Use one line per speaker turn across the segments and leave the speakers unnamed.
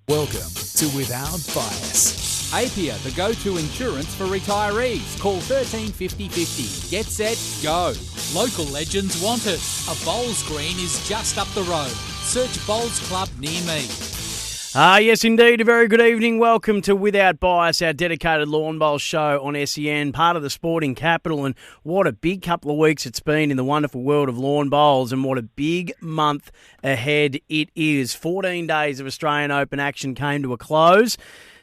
Welcome to Without Bias.
Apia, the go-to insurance for retirees. Call 135050. Get set, go. Local legends want it. A bowls green is just up the road. Search Bowls Club near me.
Yes, indeed. A very good evening. Welcome to Without Bias, our dedicated lawn bowl show on SEN, part of the sporting capital. And what a big couple of weeks it's been in the wonderful world of lawn bowls, and what a big month ahead it is. 14 days of Australian Open action came to a close.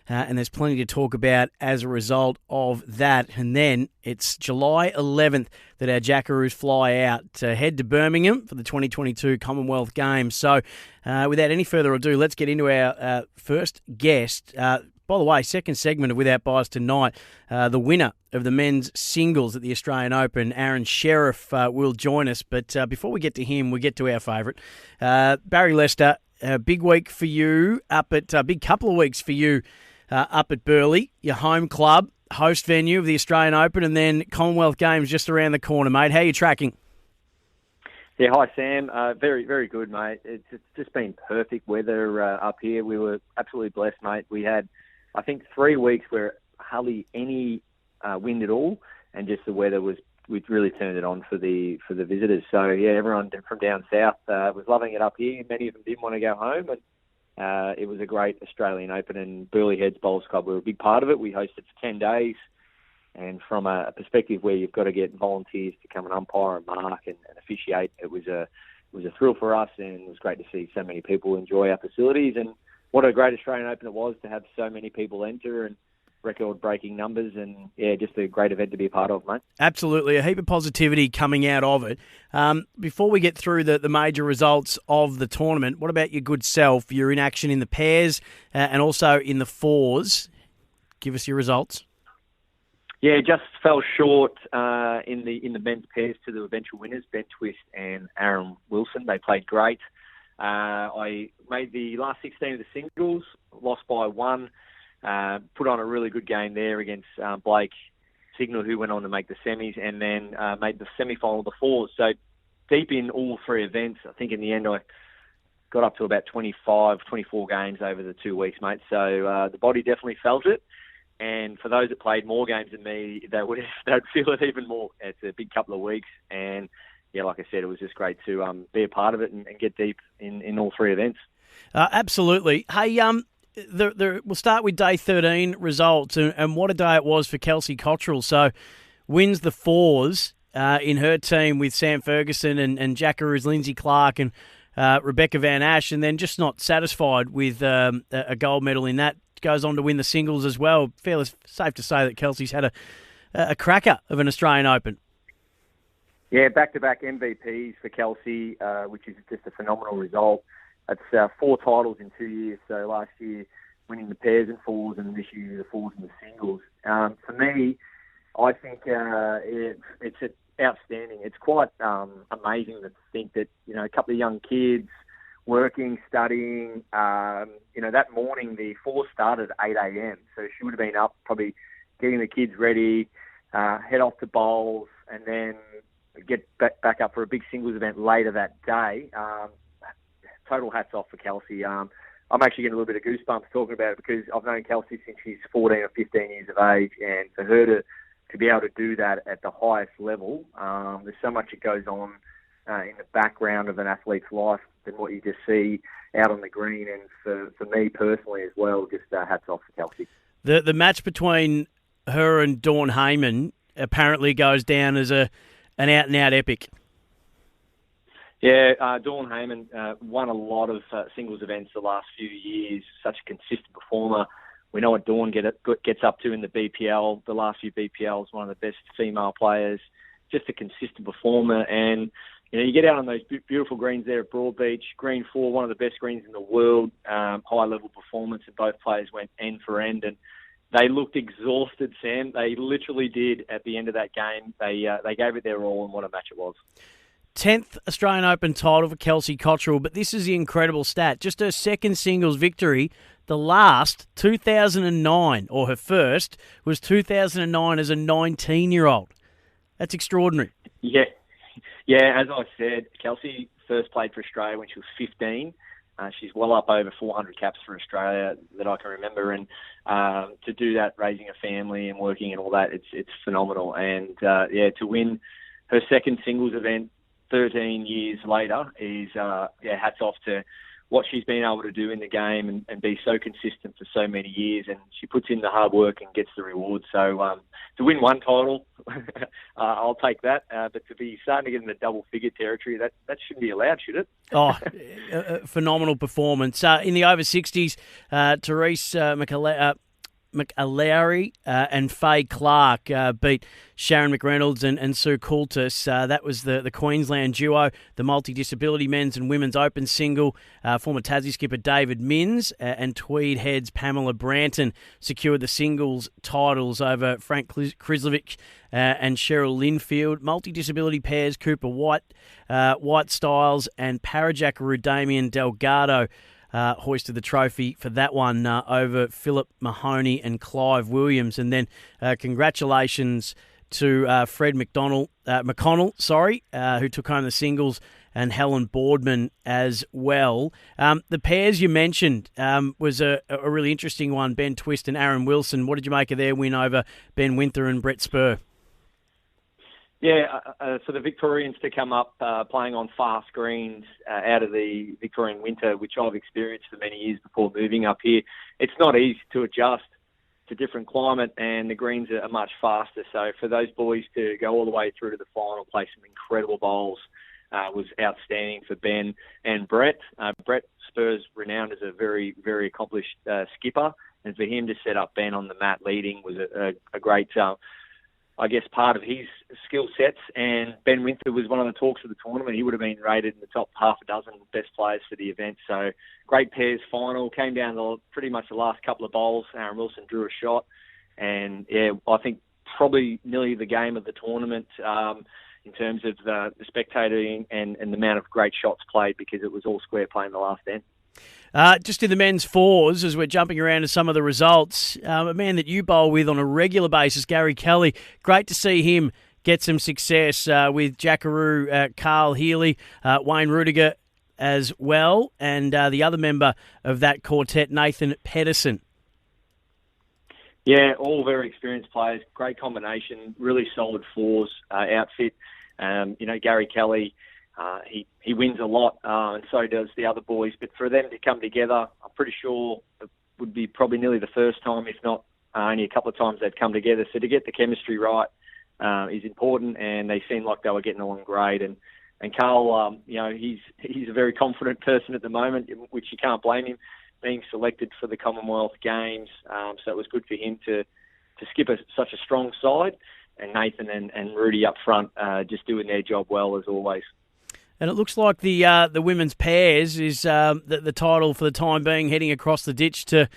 And there's plenty to talk about as a result of that. And then it's July 11th that our Jackaroos fly out to head to Birmingham for the 2022 Commonwealth Games. So without any further ado, let's get into our first guest. By the way, second segment of Without Bias tonight, the winner of the men's singles at the Australian Open, Aron Sherriff, will join us. But before we get to him, we get to our favourite, Barrie Lester. Big week for you, big couple of weeks for you. Up at Burleigh, your home club, host venue of the Australian Open, and then Commonwealth Games just around the corner, mate. How are you tracking?
Yeah, hi, Sam. Very, very good, mate. It's just been perfect weather up here. We were absolutely blessed, mate. We had, I think, 3 weeks where hardly any wind at all, and just the weather we really turned it on for the visitors. So, yeah, everyone from down south was loving it up here. Many of them didn't want to go home, and it was a great Australian Open, and Burleigh Heads Bowls Club were a big part of it. We hosted for 10 days, and from a perspective where you've got to get volunteers to come and umpire and mark and officiate, it was a thrill for us, and it was great to see so many people enjoy our facilities. And what a great Australian Open it was to have so many people enter, and record-breaking numbers, and yeah, just a great event to be a part of, mate.
Absolutely, a heap of positivity coming out of it. Before we get through the major results of the tournament, what about your good self? You're in action in the pairs and also in the fours. Give us your results.
Yeah, just fell short in the men's pairs to the eventual winners, Ben Twist and Aaron Wilson. They played great. I made the last 16 of the singles, lost by 1. Put on a really good game there against Blake Signal, who went on to make the semis, and then made the semi-final of the fours. So deep in all 3 events. I think in the end I got up to about 25, 24 games over the 2 weeks, mate. So the body definitely felt it. And for those that played more games than me, they'd feel it even more. It's a big couple of weeks. And yeah, like I said, it was just great to be a part of it and get deep in all 3 events.
Absolutely. Hey, we'll start with day 13 results, and what a day it was for Kelsey Cottrell. So wins the fours in her team with Sam Ferguson and Jackaroo's Lindsay Clark and Rebecca Van Ash, and then just not satisfied with a gold medal in that. Goes on to win the singles as well. Fairly safe to say that Kelsey's had a cracker of an Australian Open.
Yeah, back-to-back MVPs for Kelsey, which is just a phenomenal result. That's 4 titles in 2 years. So last year winning the pairs and fours, and this year the fours and the singles. For me, I think it's outstanding. It's quite amazing to think that, a couple of young kids working, studying, that morning the fours started at 8 a.m. So she would have been up probably getting the kids ready, head off to bowls, and then get back up for a big singles event later that day. Total hats off for Kelsey. I'm actually getting a little bit of goosebumps talking about it, because I've known Kelsey since she's 14 or 15 years of age, and for her to be able to do that at the highest level, there's so much that goes on in the background of an athlete's life than what you just see out on the green. And for me personally as well, just hats off for Kelsey.
The match between her and Dawn Heyman apparently goes down as an out-and-out epic.
Yeah, Dawn Heyman won a lot of singles events the last few years. Such a consistent performer. We know what Dawn gets up to in the BPL. The last few BPLs, one of the best female players. Just a consistent performer. And you get out on those beautiful greens there at Broadbeach. Green 4, one of the best greens in the world. High-level performance, and both players went end for end. And they looked exhausted, Sam. They literally did at the end of that game. They gave it their all, and what a match it was.
10th Australian Open title for Kelsey Cottrell, but this is the incredible stat. Just her second singles victory, the last, 2009, or her first, was 2009 as a 19-year-old. That's extraordinary.
Yeah, as I said, Kelsey first played for Australia when she was 15. She's well up over 400 caps for Australia that I can remember, and to do that, raising a family and working and all that, it's phenomenal. And to win her second singles event 13 years later is hats off to what she's been able to do in the game and be so consistent for so many years. And she puts in the hard work and gets the reward. So to win one title, I'll take that. But to be starting to get in the double-figure territory, that shouldn't be allowed, should it?
A phenomenal performance. In the over 60s, Therese McAleary and Faye Clark beat Sharon McReynolds and Sue Coultis. That was the Queensland duo, the multi-disability men's and women's open single. Former Tassie skipper David Minns and Tweed Heads Pamela Branton secured the singles titles over Frank Krislovic and Cheryl Linfield. Multi-disability pairs Cooper White Styles and Para-Jackaroo Damien Delgado hoisted the trophy for that one over Philip Mahoney and Clive Williams. And then congratulations to Fred McConnell, who took home the singles, and Helen Boardman as well. The pairs you mentioned was a really interesting one, Ben Twist and Aaron Wilson. What did you make of their win over Ben Winther and Brett Spur?
Yeah, for the Victorians to come up playing on fast greens out of the Victorian winter, which I've experienced for many years before moving up here, it's not easy to adjust to different climate, and the greens are much faster. So for those boys to go all the way through to the final, play some incredible bowls, was outstanding for Ben and Brett. Brett Spur's renowned as a very, very accomplished skipper, and for him to set up Ben on the mat leading was a great part of his skill sets. And Ben Winther was one of the talks of the tournament. He would have been rated in the top half a dozen best players for the event. So great pairs final. Came down to pretty much the last couple of bowls. Aaron Wilson drew a shot. And, I think probably nearly the game of the tournament in terms of the spectating and the amount of great shots played, because it was all square play in the last end.
Just in the men's fours, as we're jumping around to some of the results, a man that you bowl with on a regular basis, Gary Kelly, great to see him get some success with Jackaroo, Carl Healy, Wayne Rudiger as well, and the other member of that quartet, Nathan Pedersen.
Yeah, all very experienced players, great combination, really solid fours outfit. Gary Kelly, he wins a lot, and so does the other boys. But for them to come together, I'm pretty sure it would be probably nearly the first time, if not only a couple of times they'd come together. So to get the chemistry right is important, and they seemed like they were getting along great. And Carl, he's a very confident person at the moment, which you can't blame him, being selected for the Commonwealth Games. So it was good for him to skip such a strong side. And Nathan and Rudy up front just doing their job well, as always.
And it looks like the women's pairs is the title for the time being, heading across the ditch to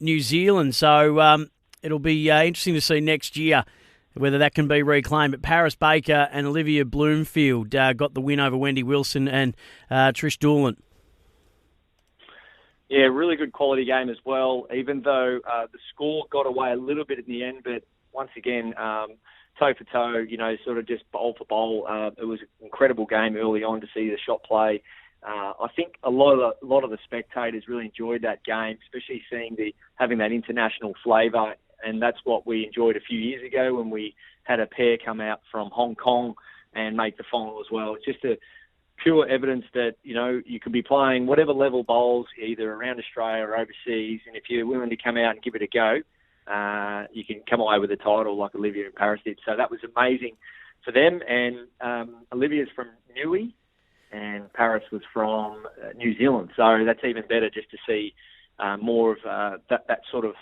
New Zealand. So it'll be interesting to see next year whether that can be reclaimed. But Paris Baker and Olivia Bloomfield got the win over Wendy Wilson and Trish Doolan. Yeah,
really good quality game as well, even though the score got away a little bit in the end. But once again, toe for toe, sort of just bowl for bowl. It was an incredible game early on to see the shot play. I think a lot of the spectators really enjoyed that game, especially having that international flavour, and that's what we enjoyed a few years ago when we had a pair come out from Hong Kong and make the final as well. It's just a pure evidence that you can be playing whatever level bowls either around Australia or overseas, and if you're willing to come out and give it a go, you can come away with a title like Olivia and Paris did. So that was amazing for them. And Olivia's from Niue and Paris was from New Zealand. So that's even better, just to see more of that sort of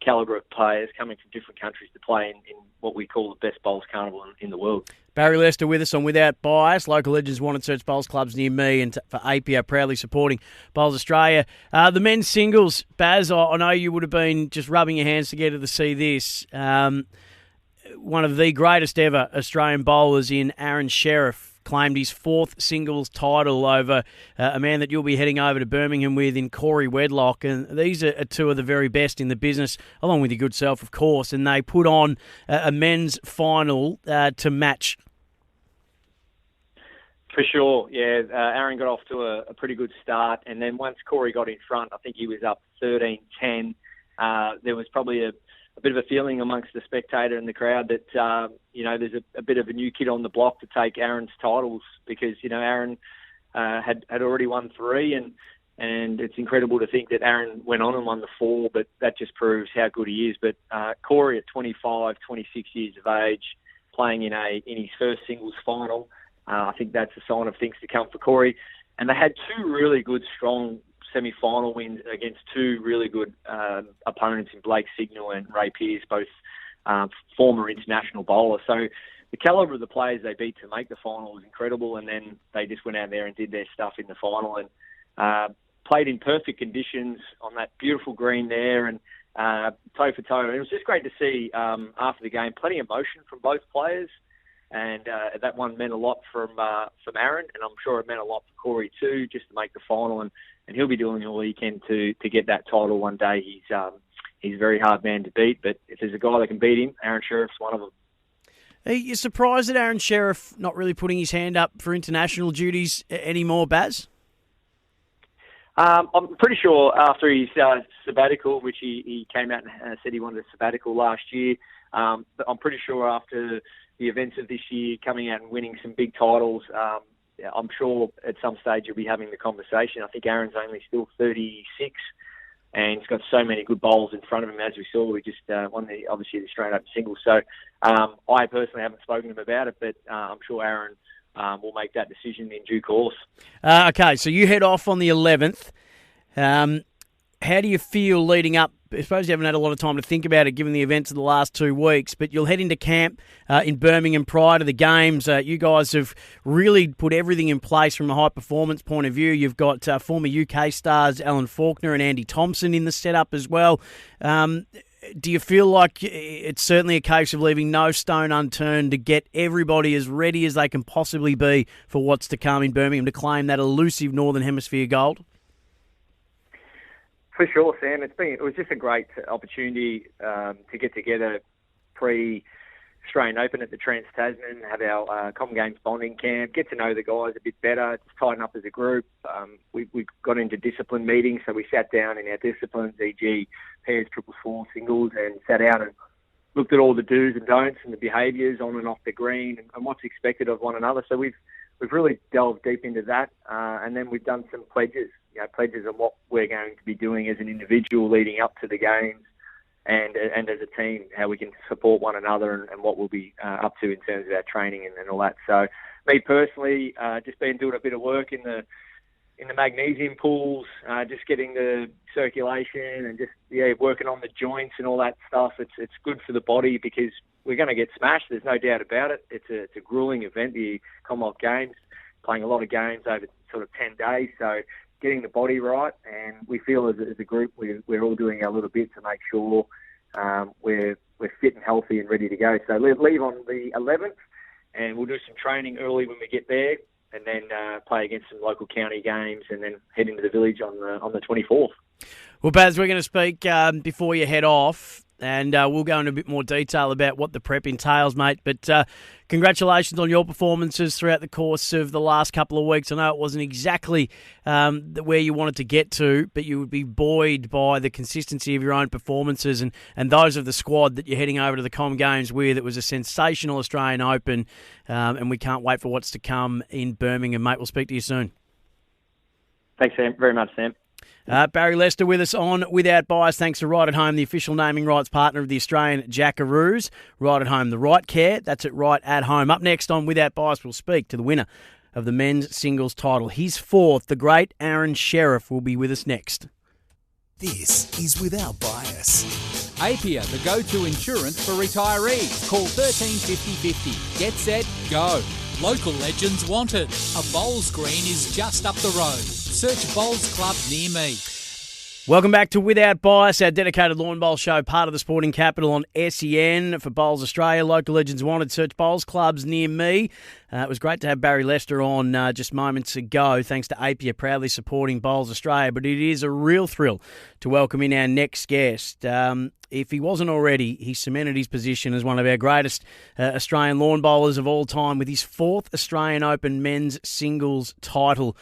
calibre of players coming from different countries to play in what we call the best bowls carnival in the world.
Barrie Lester with us on Without Bias. Local legends wanted search bowls clubs near me, and for APR proudly supporting Bowls Australia. The men's singles, Baz, I know you would have been just rubbing your hands together to see this. One of the greatest ever Australian bowlers in Aron Sherriff claimed his fourth singles title over a man that you'll be heading over to Birmingham with in Corey Wedlock. And these are two of the very best in the business, along with your good self, of course. And they put on a men's final to match.
For sure, yeah. Aaron got off to a pretty good start, and then once Corey got in front, I think he was up 13-10. There was probably a bit of a feeling amongst the spectator and the crowd that, there's a bit of a new kid on the block to take Aaron's titles because, Aaron had already won 3, and it's incredible to think that Aaron went on and won the 4, but that just proves how good he is. But Corey at 25, 26 years of age, playing in his first singles final, I think that's a sign of things to come for Corey. And they had 2 really good, strong semi-final wins against 2 really good opponents in Blake Signal and Ray Pearce, both former international bowlers. So the calibre of the players they beat to make the final was incredible, and then they just went out there and did their stuff in the final and played in perfect conditions on that beautiful green there and toe for toe. And it was just great to see after the game, plenty of emotion from both players. And that one meant a lot from Aaron, and I'm sure it meant a lot for Corey too, just to make the final. And he'll be doing all he can to get that title one day. He's a very hard man to beat, but if there's a guy that can beat him, Aron Sherriff's one of them.
Are you surprised at Aron Sherriff not really putting his hand up for international duties anymore, Baz?
I'm pretty sure after his sabbatical, which he came out and said he wanted a sabbatical last year, but I'm pretty sure after the events of this year, coming out and winning some big titles, I'm sure at some stage you'll be having the conversation. I think Aaron's only still 36, and he's got so many good bowls in front of him. As we saw, we just won the Australian Open singles. So I personally haven't spoken to him about it, but I'm sure Aaron will make that decision in due course.
Okay, so you head off on the 11th. How do you feel leading up? I suppose you haven't had a lot of time to think about it given the events of the last 2 weeks, but you'll head into camp in Birmingham prior to the games. You guys have really put everything in place from a high-performance point of view. You've got former UK stars Alan Faulkner and Andy Thompson in the setup as well. Do you feel like it's certainly a case of leaving no stone unturned to get everybody as ready as they can possibly be for what's to come in Birmingham to claim that elusive Northern Hemisphere gold?
For sure, Sam. It was just a great opportunity to get together pre-Australian Open at the Trans-Tasman, have our Common Games bonding camp, get to know the guys a bit better, just tighten up as a group. We got into discipline meetings, so we sat down in our disciplines, e.g. pairs, triples, fours, singles, and sat down and looked at all the do's and don'ts and the behaviours on and off the green and what's expected of one another. So we've really delved deep into that, and then we've done some pledges. Pledges on what we're going to be doing as an individual leading up to the games and as a team, how we can support one another and what we'll be up to in terms of our training and all that. So me personally, just been doing a bit of work in the magnesium pools, just getting the circulation and just working on the joints and all that stuff. It's good for the body because we're going to get smashed. There's no doubt about it. It's a grueling event, the Commonwealth Games, playing a lot of games over sort of 10 days. So getting the body right, and we feel as a group we're all doing our little bit to make sure we're fit and healthy and ready to go. So leave on the 11th, and we'll do some training early when we get there, and then play against some local county games, and then head into the village on the 24th.
Well, Baz, we're going to speak before you head off, and we'll go into a bit more detail about what the prep entails, mate. But congratulations on your performances throughout the course of the last couple of weeks. I know it wasn't exactly where you wanted to get to, but you would be buoyed by the consistency of your own performances and those of the squad that you're heading over to the Com Games with. It was a sensational Australian Open, and we can't wait for what's to come in Birmingham, mate. We'll speak to you soon.
Thanks, Sam. Very much, Sam.
Barrie Lester with us on Without Bias. Thanks to Right at Home, the official naming rights partner of the Australian Jackaroos. Right at Home, the right care. That's at Right at Home. Up next on Without Bias, we'll speak to the winner of the men's singles title. His 4th, the great Aron Sherriff, will be with us next.
This is Without Bias.
Apia, the go-to insurance for retirees. Call 13 50 50. Get set, go. Local legends want it. A bowls green is just up the road. Search Bowls Club near me.
Welcome back to Without Bias, our dedicated lawn bowl show, part of the Sporting Capital on SEN. For Bowls Australia, local legends wanted, search bowls clubs near me. It was great to have Barrie Lester on just moments ago, thanks to Apia proudly supporting Bowls Australia. But it is a real thrill to welcome in our next guest. If he wasn't already, he cemented his position as one of our greatest Australian lawn bowlers of all time with his 4th Australian Open men's singles title.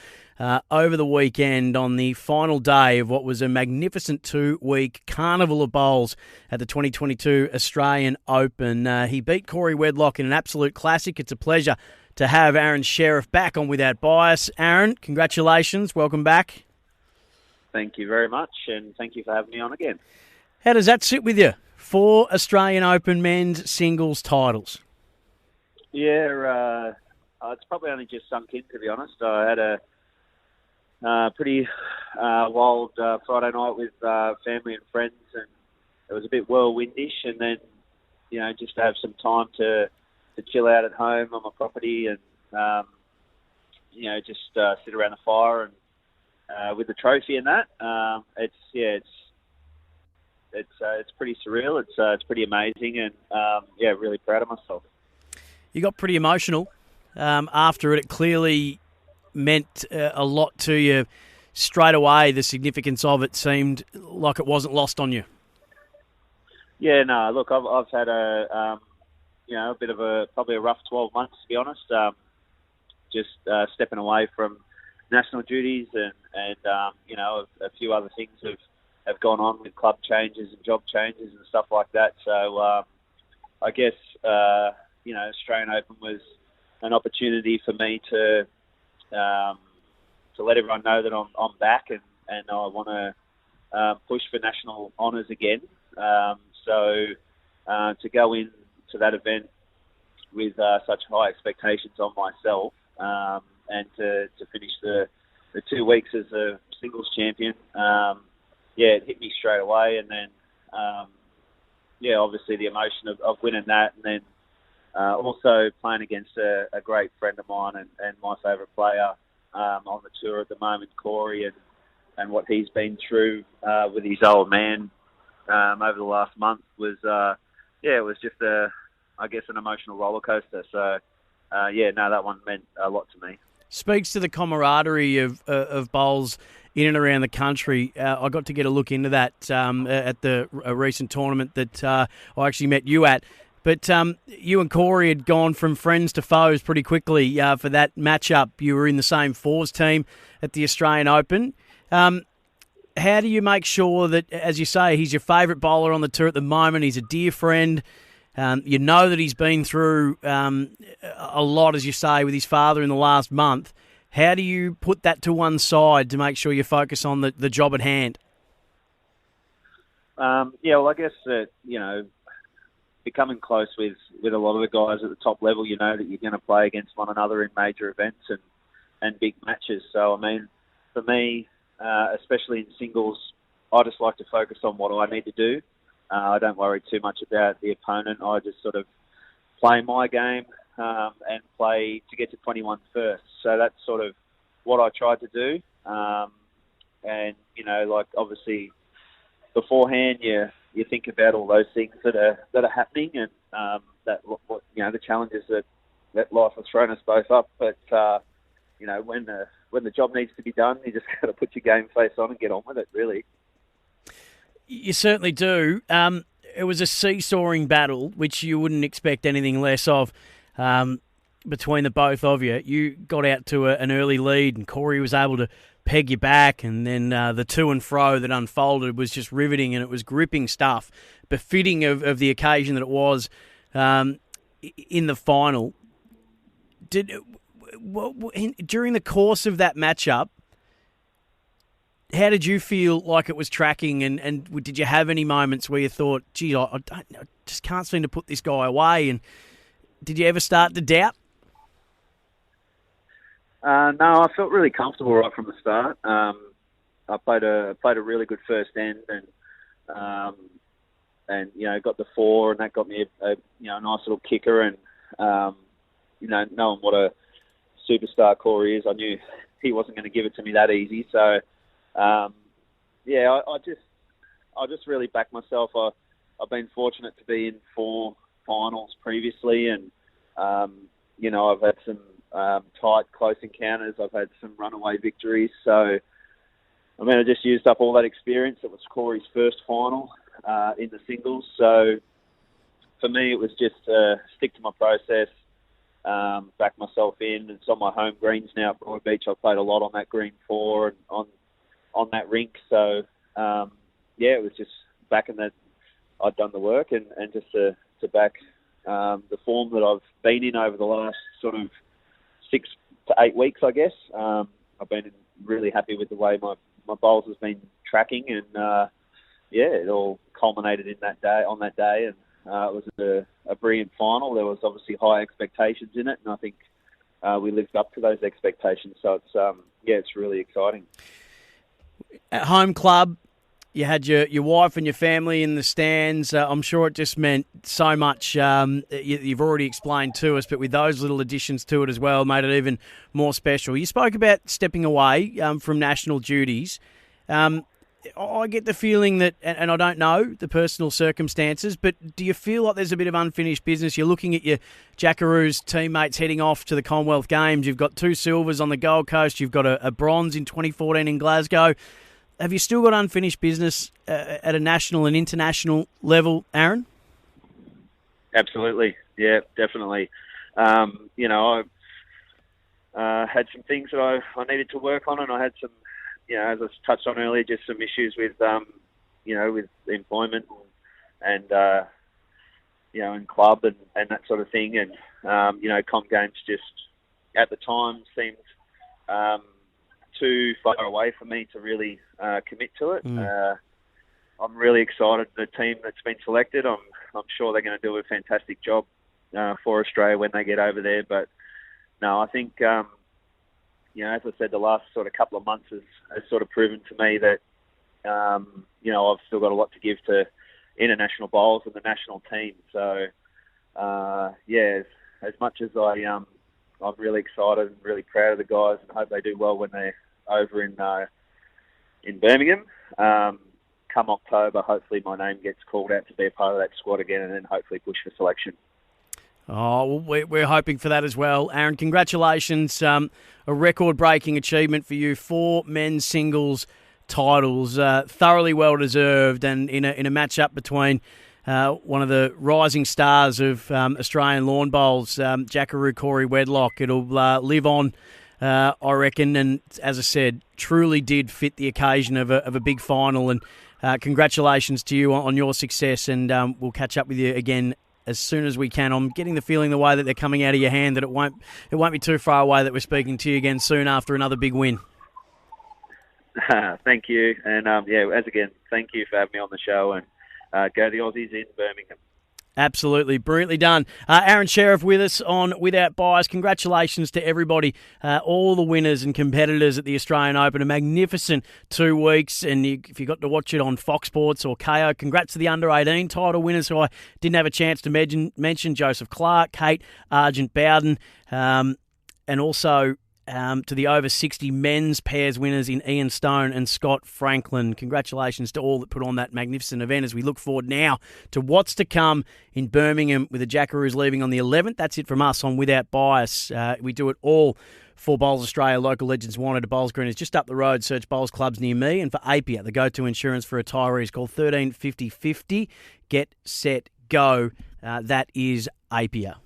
Over the weekend on the final day of what was a magnificent 2-week carnival of bowls at the 2022 Australian Open. He beat Corey Wedlock in an absolute classic. It's a pleasure to have Aron Sherriff back on Without Bias. Aron, congratulations. Welcome back.
Thank you very much, and thank you for having me on again.
How does that sit with you? 4 Australian Open men's singles titles.
Yeah, it's probably only just sunk in, to be honest. I had a pretty wild Friday night with family and friends, and it was a bit whirlwindish. And then, just to have some time to chill out at home on my property, and just sit around the fire and with the trophy and that. It's pretty surreal. It's pretty amazing, and really proud of myself.
You got pretty emotional after it. It clearly meant a lot to you straight away. The significance of it seemed like it wasn't lost on you. Yeah,
no, look, I've had a bit of probably a rough 12 months, to be honest. Just stepping away from national duties and a few other things have gone on with club changes and job changes and stuff like that. So I guess Australian Open was an opportunity for me to let everyone know that I'm back and I want to push for national honours again. So to go into that event with such high expectations on myself and to finish the 2 weeks as a singles champion, it hit me straight away. And then, obviously the emotion of winning that, and then also playing against a great friend of mine and my favourite player on the tour at the moment, Corey, and what he's been through with his old man over the last month was, it was just an emotional roller coaster. So, that one meant a lot to me.
Speaks to the camaraderie of bowls in and around the country. I got to get a look into that at a recent tournament that I actually met you at. But you and Corey had gone from friends to foes pretty quickly for that matchup. You were in the same fours team at the Australian Open. How do you make sure that, as you say, he's your favourite bowler on the tour at the moment, he's a dear friend, you know that he's been through a lot, as you say, with his father in the last month. How do you put that to one side to make sure you focus on the job at hand?
I guess that, becoming close with a lot of the guys at the top level, you know that you're going to play against one another in major events and big matches. So, I mean, for me, especially in singles, I just like to focus on what I need to do. I don't worry too much about the opponent. I just sort of play my game and play to get to 21 first. So that's sort of what I tried to do. Obviously, beforehand, you think about all those things that are happening and the challenges that life has thrown us both up. But when the job needs to be done, you just got to put your game face on and get on with it, really.
You certainly do. It was a seesawing battle, which you wouldn't expect anything less of between the both of you. You got out to an early lead, and Corey was able to peg you back, and then the to and fro that unfolded was just riveting, and it was gripping stuff, befitting of the occasion that it was in the final. During the course of that matchup, how did you feel like it was tracking, and did you have any moments where you thought, gee, I just can't seem to put this guy away, and did you ever start to doubt?
No, I felt really comfortable right from the start. I played a really good first end, and got the 4, and that got me a nice little kicker. And knowing what a superstar Corey is, I knew he wasn't going to give it to me that easy. So I just really back myself. I've been fortunate to be in 4 finals previously, and I've had some tight, close encounters. I've had some runaway victories. So, I just used up all that experience. It was Corey's first final in the singles. So, for me, it was just stick to my process, back myself in. It's on my home greens now at Broadbeach. I've played a lot on that green 4 and on that rink. So, it was just backing that I'd done the work and just to back the form that I've been in over the last sort of 6 to 8 weeks, I guess. I've been really happy with the way my bowls has been tracking, and it all culminated on that day, and it was a brilliant final. There was obviously high expectations in it, and I think we lived up to those expectations. So it's really exciting.
At home club, you had your wife and your family in the stands. I'm sure it just meant so much. You've already explained to us, but with those little additions to it as well, made it even more special. You spoke about stepping away from national duties. I get the feeling that, and I don't know the personal circumstances, but do you feel like there's a bit of unfinished business? You're looking at your Jackaroos teammates heading off to the Commonwealth Games. You've got 2 silvers on the Gold Coast. You've got a bronze in 2014 in Glasgow. Have you still got unfinished business at a national and international level, Aaron?
Absolutely. Yeah, definitely. I had some things that I needed to work on, and I had some, as I touched on earlier, just some issues with, with employment and in club and that sort of thing. And, Com Games just at the time seemed too far away for me to really commit to it. I'm really excited. The team that's been selected, I'm sure they're going to do a fantastic job for Australia when they get over there. But no, I think as I said, the last sort of couple of months has sort of proven to me that I've still got a lot to give to international bowls and the national team. So as much as I'm really excited and really proud of the guys, and hope they do well when they're over in Birmingham. Come October, hopefully my name gets called out to be a part of that squad again, and then hopefully push for selection.
Oh, well, we're hoping for that as well. Aaron, congratulations. A record-breaking achievement for you. 4 men's singles titles, thoroughly well-deserved, and in a match-up between one of the rising stars of Australian lawn bowls, Jackaroo Corey Wedlock. It'll live on, I reckon, and as I said, truly did fit the occasion of a big final, and congratulations to you on your success, and we'll catch up with you again as soon as we can. I'm getting the feeling the way that they're coming out of your hand that it won't be too far away that we're speaking to you again soon after another big win.
Thank you, and thank you for having me on the show, and go the Aussies in Birmingham.
Absolutely. Brilliantly done. Aron Sherriff with us on Without Bias. Congratulations to everybody, all the winners and competitors at the Australian Open. A magnificent 2 weeks. And if you got to watch it on Fox Sports or KO, congrats to the under-18 title winners who I didn't have a chance to mention, Joseph Clark, Kate Argent Bowden, and also to the over 60 men's pairs winners in Ian Stone and Scott Franklin. Congratulations to all that put on that magnificent event as we look forward now to what's to come in Birmingham with the Jackaroos leaving on the 11th. That's it from us on Without Bias. We do it all for Bowls Australia. Local Legends Wanted. A Bowls Green is just up the road. Search Bowls Clubs near me. And for Apia, the go-to insurance for retirees, call 13 50 50. Get, set, go. That is Apia.